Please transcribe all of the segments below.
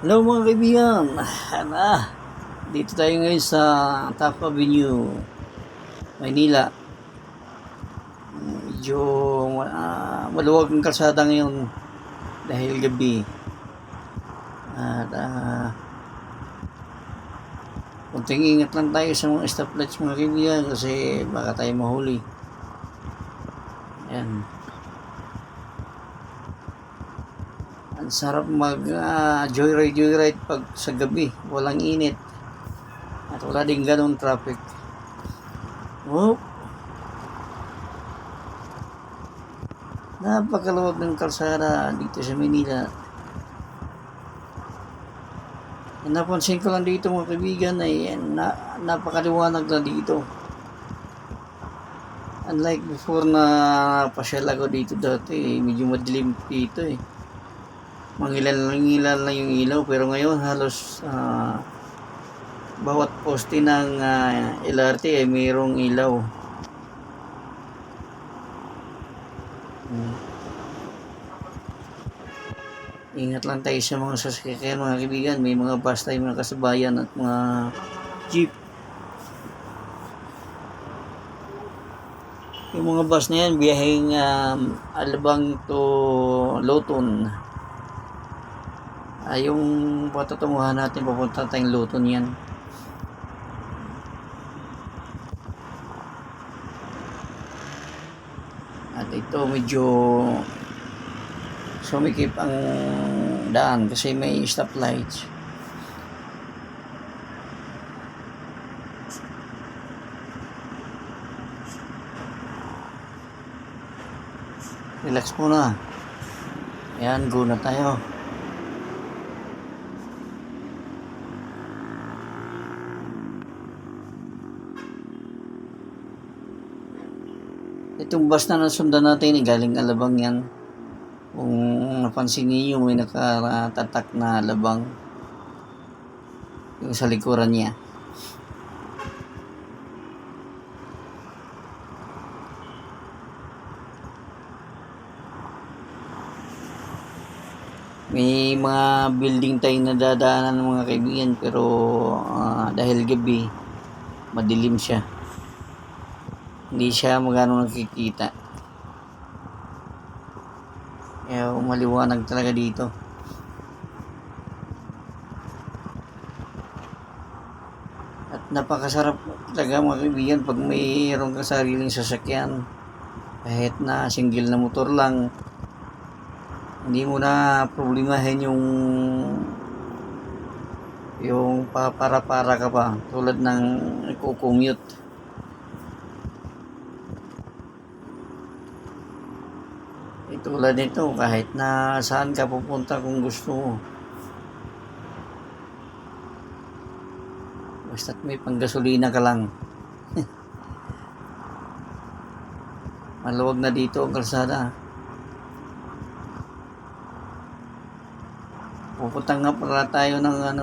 Hello mga kaibigan. Dito tayo ngayon sa Top Avenue, Maynila. Medyo maluwag ang kalsada ngayon dahil gabi. At kunting ingat lang tayo sa mga stoplights mga kaibigan kasi baka tayo mahuli. Ayan. Ang sarap mag joyride pag sa gabi. Walang init. At wala din ganong traffic. Oh, napakaluwag ng kalsada dito sa Manila. Napansin ko lang dito mga kaibigan ay napakaliwanag na dito. Unlike before na pasyal ako dito dati, medyo madilim dito eh. Mangilan lang yung ilaw, pero ngayon halos bawat poste ng LRT ay mayroong ilaw. Ingat lang tayo sa mga sasakyan mga kaibigan. May mga bus tayo mga kasabayan at mga jeep. Yung mga bus na yan, biyaheng Alabang to Loton. Yung patutunguhan natin, papunta tayong Loton yan. At ito medyo sumikip ang daan kasi may stoplights. Relax muna. Ayan, go na tayo. Itong bus na nasundan natin, galing Alabang yan. Kung napansin niyo, may nakatatak na Alabang. Yung sa likuran niya. May mga building tayong nadadaanan ng mga kaibigan pero dahil gabi, madilim siya. Hindi siya magano nakikita. Kaya maliwanag talaga dito. At napakasarap talaga mga kaibigan pag mayroong ka sariling sasakyan. Kahit na single na motor lang, hindi mo na problemahin yung para ka pa tulad ng nagko-commute. Tulad nito, kahit na saan ka pupunta kung gusto mo. Basta't may panggasolina ka lang. Maluwag na dito ang kalsada. Pupunta nga pala tayo ng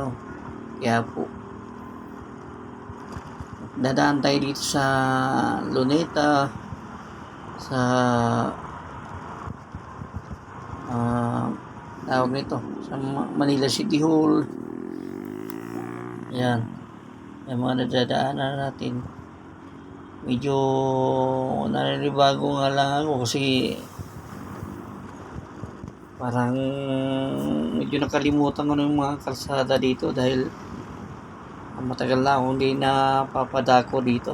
Quiapo. Dadaan tayo dito sa Luneta, sa tawag nito, sa Manila City Hall. Yan. Yung mga nadadaanan natin. Medyo naninibago nga lang ako kasi parang medyo nakalimutan ko ng mga kalsada dito dahil matagal na akong hindi napapadako dito.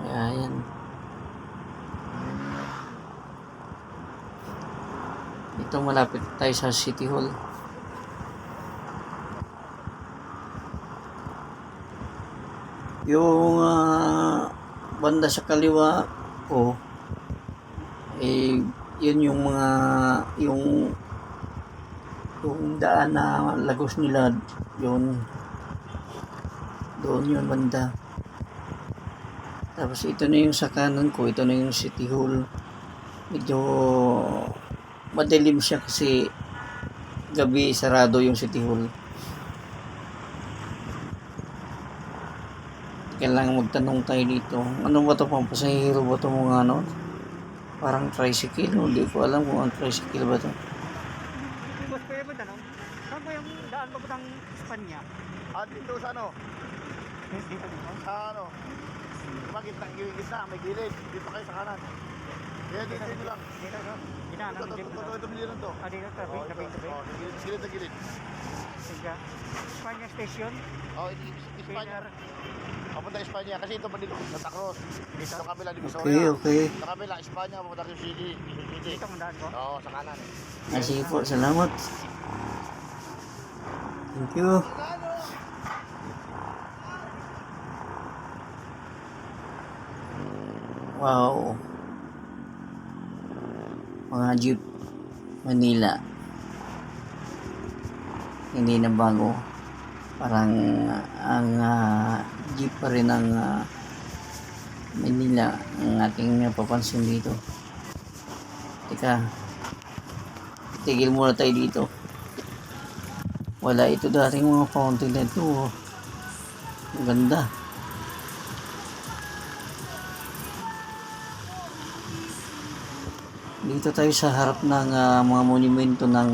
Ayan. Ito malapit tayo sa City Hall. Yung banda sa kaliwa ko yun yung mga yung daan na Lagos nila yun, doon yung banda. Tapos ito na yung sa kanan ko, ito na yung City Hall. Medyo madilim siya kasi gabi sarado yung City Hall. Kailangan magtanong tayo dito. Ano ba ito? Pampasahero ba ito mga Parang tricycle. Hindi ko alam kung ang tricycle ba ito. papuntang Espanya. Dito sa ano? Dito. Sa ano? Diba gitna, may gilid. Dito kayo sa kanan. Kaya dito lang. Dito, no? Dinaanan ng jeep. Ito biliran to. Dito, tabi. Gilid na gilid. Sige. Espanya Station. Espanya. Papunta Espanya kasi ito dito, Santa Cruz. Dito sa kabila di Visoria. Okay, okay. Sa kabila Espanya, papunta Quezon City. Dito ang daan ko. Oo, sa kanan. Sige po, salamat. Thank you. Wow. Mga jeep Manila. Hindi na bago. Parang ang jeep pa rin ng Manila ang ating napapansin dito. Teka. Tigil muna tayo dito. Wala ito dating mga fountain na ito. Oh. Ang ganda. Dito tayo sa harap ng mga monumento ng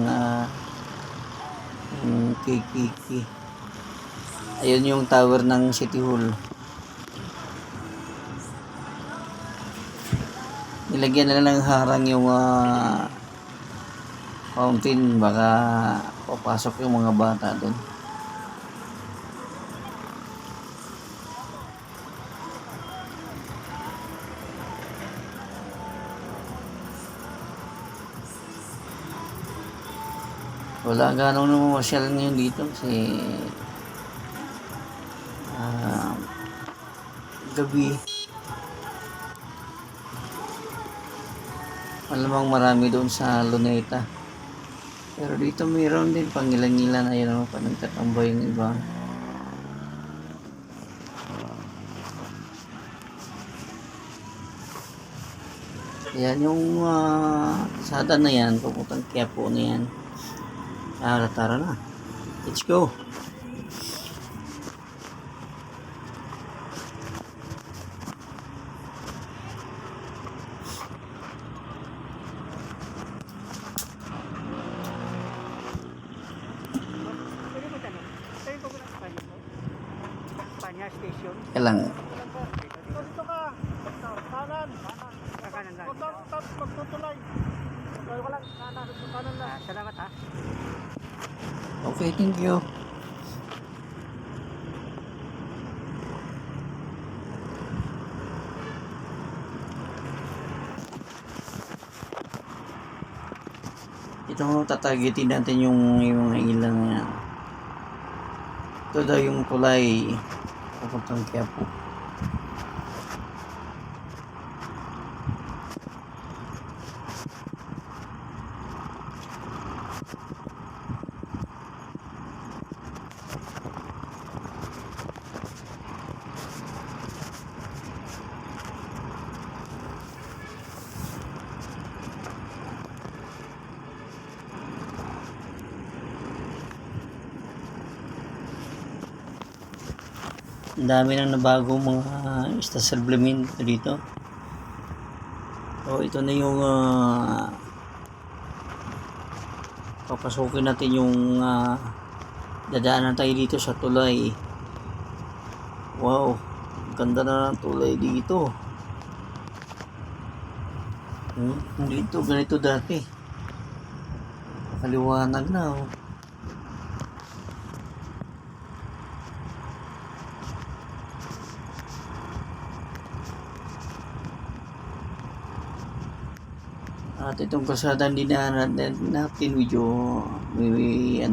KKK. Ayun yung tower ng City Hall. Nilagyan na lang ng harang yung fountain. Baka papasok yung mga bata doon. Wala ganong namamasyal ngayon dito kasi gabi. Malamang marami doon sa Luneta. Pero dito mayroon din pangilan-ngilan. Ayun naman pa nagtatambay yung iba. Yan yung sada na yan. Papuntang Quiapo na yan. Tara na. Let's go. Pwede mo tanong. Saan ko ng Espanya mo? Espanya Station. Kailang. Dito ka. Kanan. Kanan lang. Tapos magtutulay. Tayo ka lang. Kanan lang. Salamat ha. Okay, thank you. Ito tatagitin natin yung mga ilang yan. Ito daw yung tulay papuntang Quiapo. Ang dami nang nabagong mga establishmento dito. So ito na yung papasukin natin yung dadaanan tayo dito sa tulay. Wow, ganda na ng tulay dito. Dito ganito dati. Nakaliwanag na oh. At itong kalsada dinaanan natin medyo may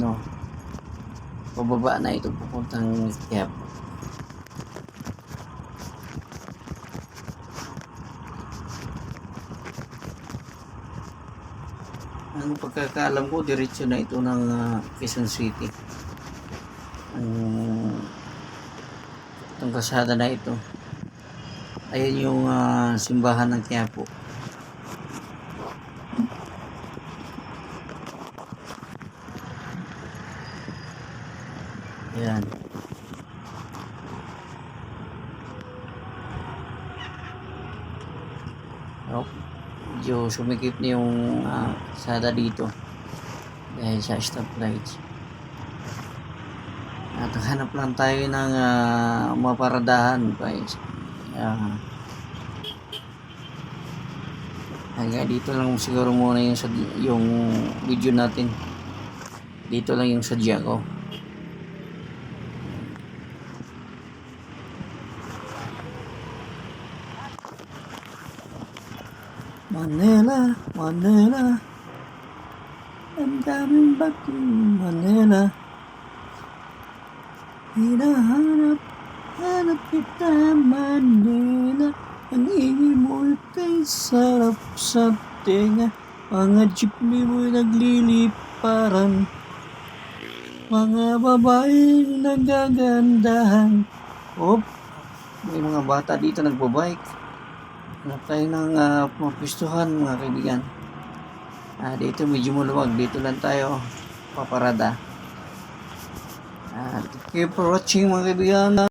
pababa na ito papuntang Quiapo. Ang pagkakaalam ko diretso na ito ng Quezon City. Itong kalsada na ito. Ayun yung simbahan ng Quiapo. Ayan. Oh, medyo sumikip na yung sada dito dahil sa stoplights. At hanap lang tayo ng maparadahan guys. Hanggang dito lang siguro muna yung video natin. Dito lang yung sadya ko. Manila, Manila, ang daming bagong Manila. Hinahanap, hanap kita Manila. Ang ingay mo kay sarap sa tenga. Mga jeepney mo'y nagliliparan. Mga babae nagagandahan. May mga bata dito nagbabike. Hanap tayo ng mapistuhan mga kaibigan. Dito medyo maluwag. Dito lang tayo paparada. Thank you for watching mga kaibigan.